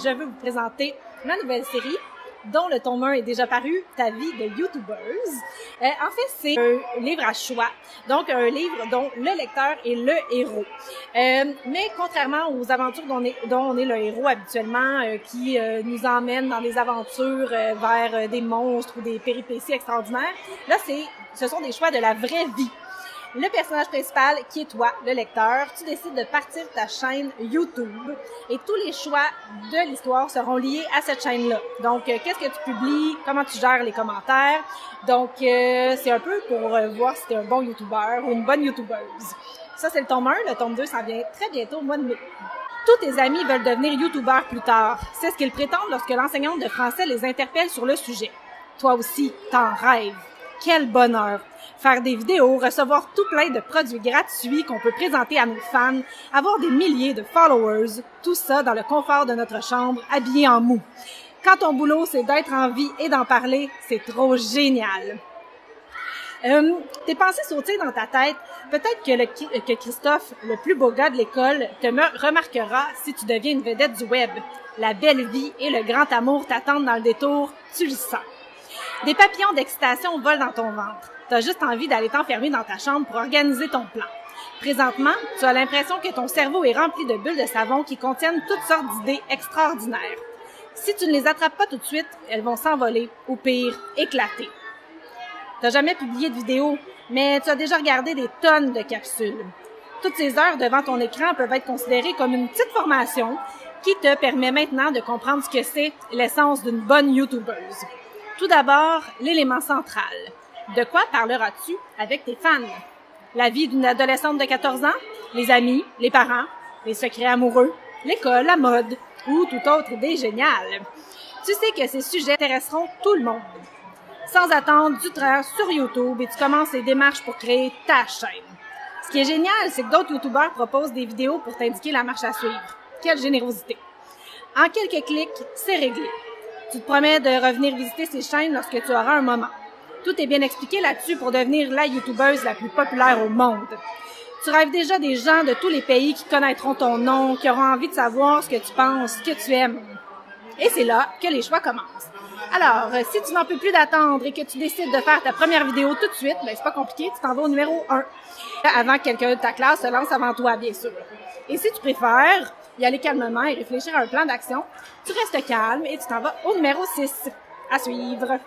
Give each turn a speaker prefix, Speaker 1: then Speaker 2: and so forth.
Speaker 1: je veux vous présenter ma nouvelle série dont le tome 1 est déjà paru, Ta vie de YouTubeuse. En fait, c'est un livre à choix, donc un livre dont le lecteur est le héros. Mais contrairement aux aventures dont on est le héros habituellement, qui nous emmènent dans des aventures vers des monstres ou des péripéties extraordinaires, là, ce sont des choix de la vraie vie. Le personnage principal, qui est toi, le lecteur, tu décides de partir ta chaîne YouTube et tous les choix de l'histoire seront liés à cette chaîne-là. Donc, qu'est-ce que tu publies, comment tu gères les commentaires. Donc, c'est un peu pour voir si tu es un bon YouTuber ou une bonne YouTubeuse. Ça, c'est le tome 1. Le tome 2 s'en vient très bientôt au mois de mai. Tous tes amis veulent devenir YouTubeurs plus tard. C'est ce qu'ils prétendent lorsque l'enseignante de français les interpelle sur le sujet. Toi aussi, t'en rêves. Quel bonheur! Faire des vidéos, recevoir tout plein de produits gratuits qu'on peut présenter à nos fans, avoir des milliers de followers, tout ça dans le confort de notre chambre, habillé en mou. Quand ton boulot, c'est d'être en vie et d'en parler, c'est trop génial. Tes pensées sautillent dans ta tête. Peut-être que Christophe, le plus beau gars de l'école, te remarquera si tu deviens une vedette du web. La belle vie et le grand amour t'attendent dans le détour, tu le sens. Des papillons d'excitation volent dans ton ventre. Tu as juste envie d'aller t'enfermer dans ta chambre pour organiser ton plan. Présentement, tu as l'impression que ton cerveau est rempli de bulles de savon qui contiennent toutes sortes d'idées extraordinaires. Si tu ne les attrapes pas tout de suite, elles vont s'envoler, ou pire, éclater. Tu n'as jamais publié de vidéo, mais tu as déjà regardé des tonnes de capsules. Toutes ces heures devant ton écran peuvent être considérées comme une petite formation qui te permet maintenant de comprendre ce que c'est l'essence d'une bonne YouTubeuse. Tout d'abord, l'élément central. De quoi parleras-tu avec tes fans? La vie d'une adolescente de 14 ans? Les amis? Les parents? Les secrets amoureux? L'école? La mode? Ou toute autre idée géniale? Tu sais que ces sujets intéresseront tout le monde. Sans attendre, tu te rends sur YouTube et tu commences les démarches pour créer ta chaîne. Ce qui est génial, c'est que d'autres YouTubeurs proposent des vidéos pour t'indiquer la marche à suivre. Quelle générosité! En quelques clics, c'est réglé. Tu te promets de revenir visiter ces chaînes lorsque tu auras un moment. Tout est bien expliqué là-dessus pour devenir la YouTubeuse la plus populaire au monde. Tu rêves déjà des gens de tous les pays qui connaîtront ton nom, qui auront envie de savoir ce que tu penses, ce que tu aimes. Et c'est là que les choix commencent. Alors, si tu n'en peux plus d'attendre et que tu décides de faire ta première vidéo tout de suite, ben c'est pas compliqué, tu t'en vas au numéro 1. Avant que quelqu'un de ta classe se lance avant toi, bien sûr. Et si tu préfères y aller calmement et réfléchir à un plan d'action, tu restes calme et tu t'en vas au numéro 6. À suivre.